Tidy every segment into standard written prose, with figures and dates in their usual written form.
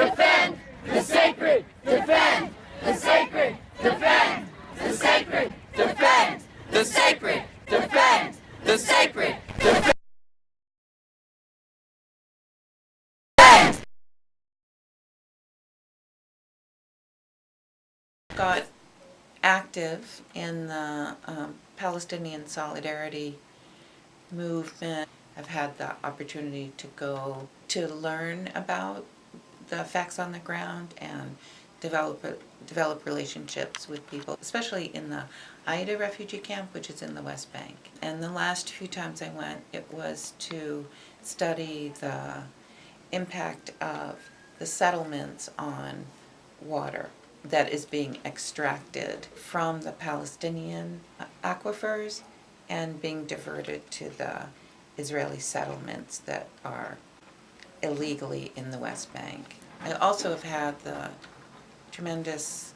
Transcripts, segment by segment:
defend the sacred, defend the sacred, defend the sacred, defend the sacred, defend the sacred, defend. Got active in the Palestinian Solidarity movement. I've had the opportunity to go to learn about the facts on the ground and develop relationships with people, especially in the Aida refugee camp, which is in the West Bank. And the last few times I went, it was to study the impact of the settlements on water that is being extracted from the Palestinian aquifers and being diverted to the Israeli settlements that are illegally in the West Bank. I also have had the tremendous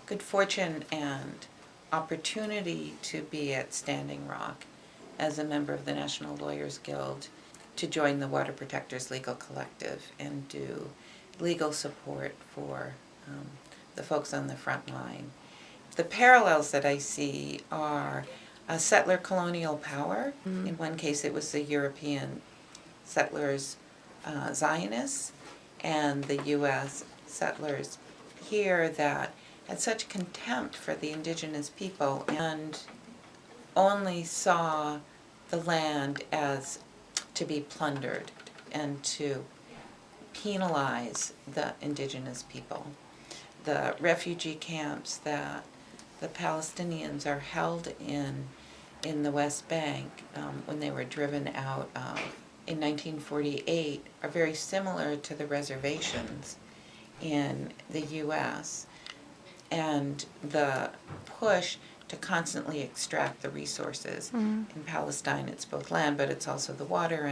good fortune and opportunity to be at Standing Rock as a member of the National Lawyers Guild, to join the Water Protectors Legal Collective and do legal support for the folks on the front line. The parallels that I see are a settler colonial power. Mm-hmm. In one case, it was the European settlers, Zionists, and the U.S. settlers here that had such contempt for the indigenous people and only saw the land as to be plundered and to penalize the indigenous people. The refugee camps that the Palestinians are held in the West Bank, when they were driven out of in 1948, are very similar to the reservations in the U.S. and the push to constantly extract the resources. Mm-hmm. In Palestine, it's both land, but it's also the water,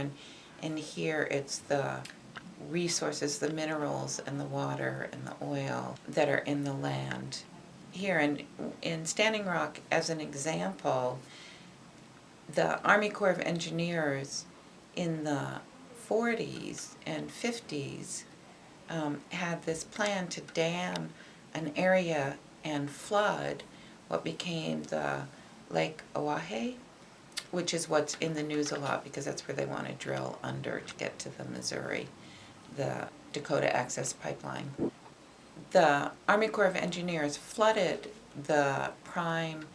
and here it's the resources, the minerals and the water and the oil that are in the land. Here in Standing Rock, as an example, the Army Corps of Engineers in the 40s and 50s had this plan to dam an area and flood what became the Lake Oahe, which is what's in the news a lot because that's where they want to drill under to get to the Missouri, the Dakota Access Pipeline. The Army Corps of Engineers flooded the prime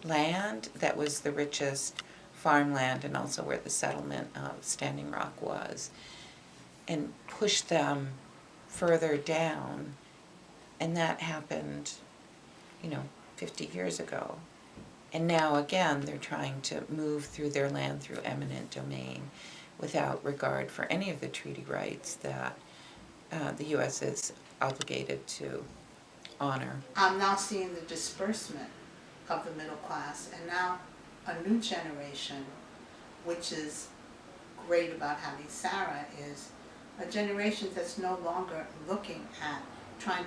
land that was the richest farmland and also where the settlement of Standing Rock was, and pushed them further down. And that happened, 50 years ago. And now again, they're trying to move through their land through eminent domain without regard for any of the treaty rights that the U.S. is obligated to honor. I'm now seeing the disbursement of the middle class, and now a new generation, which is great about having Sarah, is a generation that's no longer looking at trying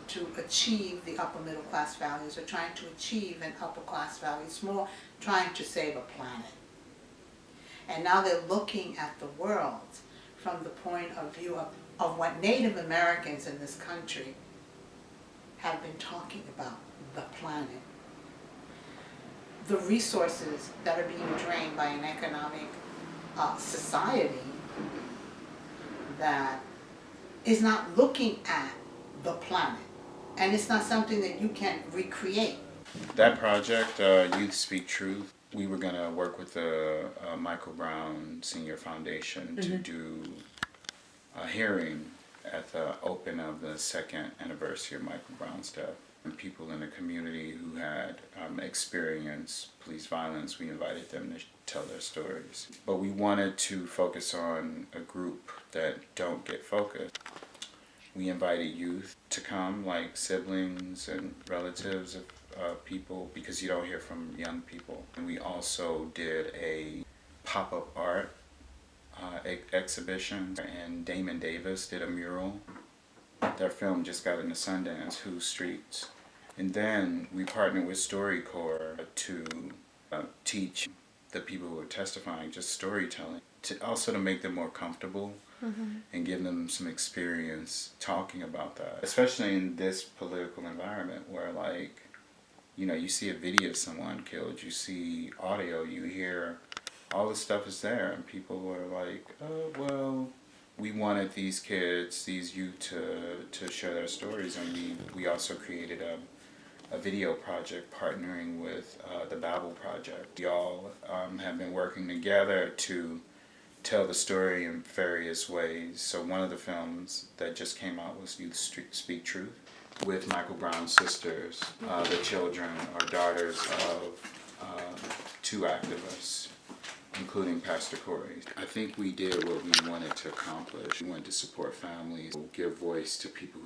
to achieve the upper middle class values or trying to achieve an upper class value. It's more trying to save a planet. And now they're looking at the world from the point of view of what Native Americans in this country have been talking about, the planet. The resources that are being drained by an economic society that is not looking at the planet. And it's not something that you can recreate. That project, Youth Speak Truth, we were going to work with the Michael Brown Senior Foundation to do a hearing at the open of the second anniversary of Michael Brown's death. And people in the community who had experienced police violence, we invited them to tell their stories. But we wanted to focus on a group that don't get focused. We invited youth to come, like siblings and relatives of people, because you don't hear from young people. And we also did a pop-up art exhibition, and Damon Davis did a mural. Their film just got into Sundance, Whose Streets. And then we partnered with StoryCorps to teach the people who were testifying just storytelling. to make them more comfortable and give them some experience talking about that, especially in this political environment where, like, you know, you see a video of someone killed, you see audio, you hear, all this stuff is there, and people were like, oh, well, we wanted these kids, these youth to share their stories, and we also created a video project partnering with the Babel Project. Y'all have been working together to tell the story in various ways. So one of the films that just came out was Youth Speak Truth with Michael Brown's sisters, the children or daughters of two activists, including Pastor Corey. I think we did what we wanted to accomplish. We wanted to support families, give voice to people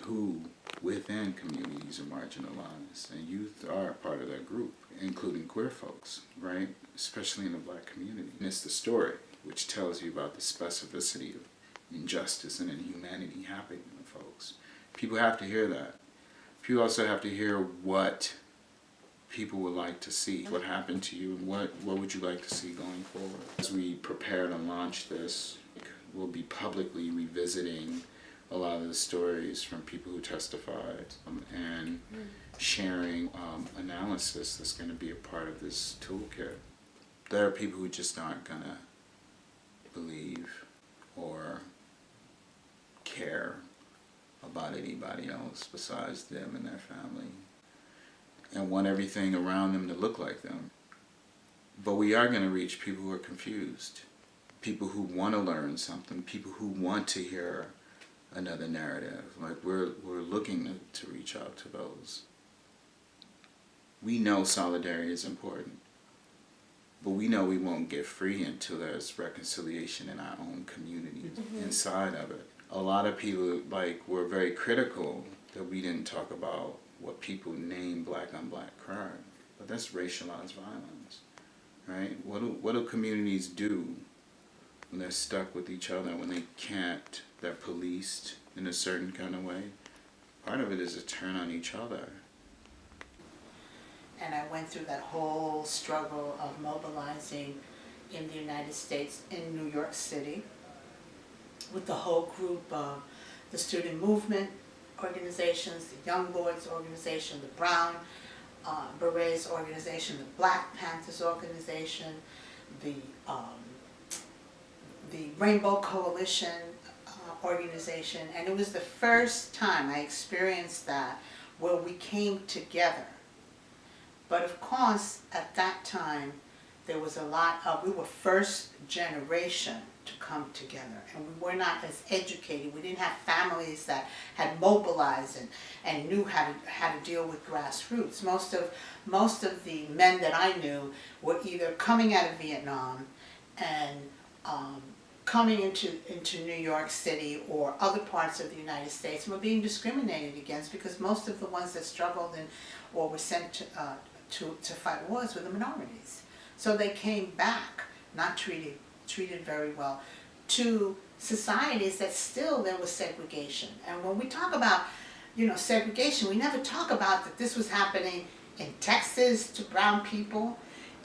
who within communities are marginalized, and youth are a part of that group, including queer folks, right? Especially in the Black community. And it's the story which tells you about the specificity of injustice and inhumanity happening to folks. People have to hear that. People also have to hear what people would like to see, what happened to you, and what would you like to see going forward. As we prepare to launch this, we'll be publicly revisiting a lot of the stories from people who testified and sharing analysis that's going to be a part of this toolkit. There are people who just aren't going to believe or care about anybody else besides them and their family, and want everything around them to look like them. But we are going to reach people who are confused, people who want to learn something, people who want to hear another narrative. Like, we're looking to reach out to those. We know solidarity is important, but we know we won't get free until there's reconciliation in our own community, inside of it. A lot of people, like, were very critical that we didn't talk about what people name Black on Black crime, but that's racialized violence, right? What do communities do when they're stuck with each other, when they can't, they're policed in a certain kind of way? Part of it is to turn on each other. And I went through that whole struggle of mobilizing in the United States, in New York City, with the whole group of the student movement organizations, the Young Lords organization, the Brown Berets organization, the Black Panthers organization, the Rainbow Coalition organization. And it was the first time I experienced that, where we came together. But of course, at that time, there was a lot of, we were first generation to come together, and we were not as educated. We didn't have families that had mobilized and knew how to deal with grassroots. Most of the men that I knew were either coming out of Vietnam and coming into New York City or other parts of the United States, and were being discriminated against, because most of the ones that struggled or were sent to fight wars were the minorities. So they came back, not treated very well, to societies that still there was segregation. And when we talk about, segregation, we never talk about that this was happening in Texas to brown people,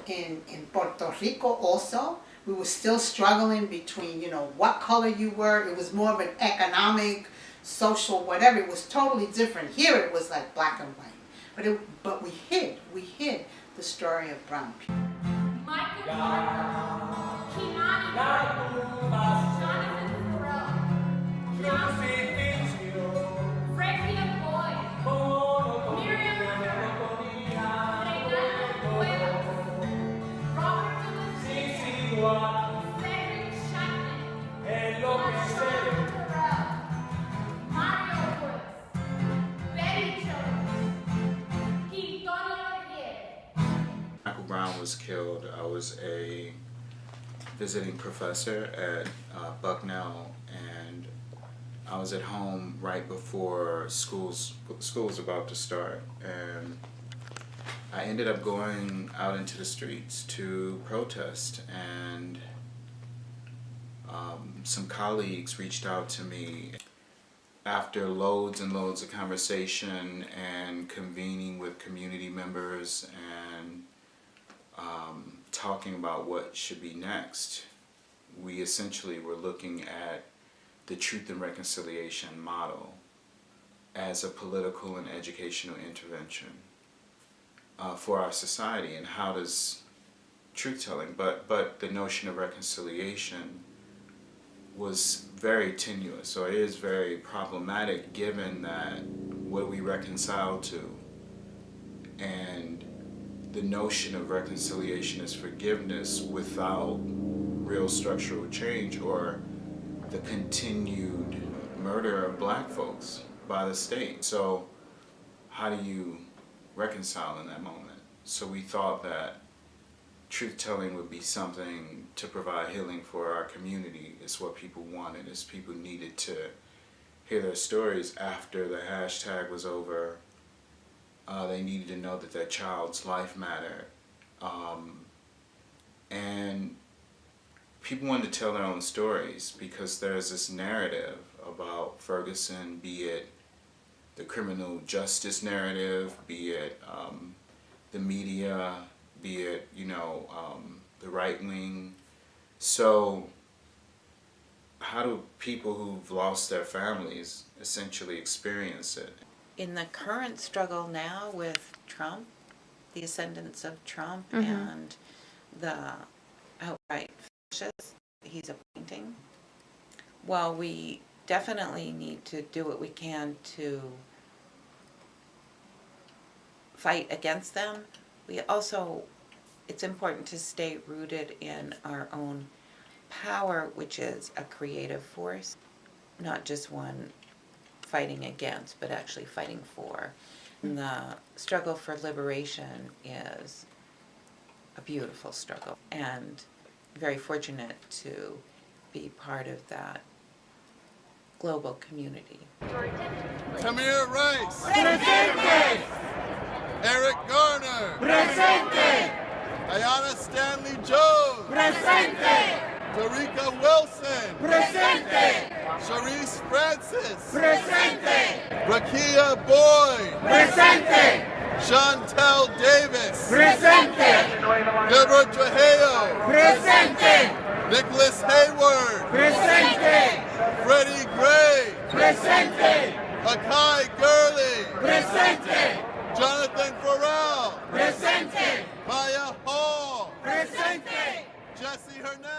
in Puerto Rico also. We were still struggling between, what color you were. It was more of an economic, social, whatever. It was totally different. Here it was like black and white. But we hid the story of brown people. Michael Clark, Kimani Burke, Jonathan Farrell, Freddie Boyd, Miriam Kerr, Reynaldo Cuevas, Robert Dillon, Cedric Chapman, Jonathan Farrell, Mario Woods, Betty Jones, Quintonio Aguirre. Michael Brown was killed. I was a visiting professor at Bucknell, and I was at home right before school was about to start, and I ended up going out into the streets to protest, and some colleagues reached out to me after loads and loads of conversation and convening with community members and talking about what should be next. we essentially were looking at the Truth and Reconciliation model as a political and educational intervention for our society. And how does truth-telling, but the notion of reconciliation was very tenuous, or is very problematic, given that what we reconcile to and the notion of reconciliation is forgiveness without real structural change, or the continued murder of black folks by the state. So how do you reconcile in that moment? So we thought that truth-telling would be something to provide healing for our community. It's what people wanted. It's people needed to hear their stories after the hashtag was over. They needed to know that their child's life mattered. And people wanted to tell their own stories, because there's this narrative about Ferguson, be it the criminal justice narrative, be it the media, be it, the right wing. So how do people who've lost their families essentially experience it? In the current struggle now with Trump, the ascendance of Trump and the outright fascists he's appointing, while we definitely need to do what we can to fight against them, it's important to stay rooted in our own power, which is a creative force, not just one fighting against, but actually fighting for. And the struggle for liberation is a beautiful struggle, and very fortunate to be part of that global community. Tamir Rice. Presente! Eric Garner. Presente! Ayanna Stanley Jones. Presente! Tarika Wilson. Presente! Sharice Francis. Presente! Rakia Boyd. Presente! Chantel Davis. Presente! Deborah Trujillo. Presente! Nicholas Hayward. Presente! Freddie Gray. Presente! Akai Gurley. Presente! Jonathan Farrell. Presente! Maya Hall. Presente! Jesse Hernandez.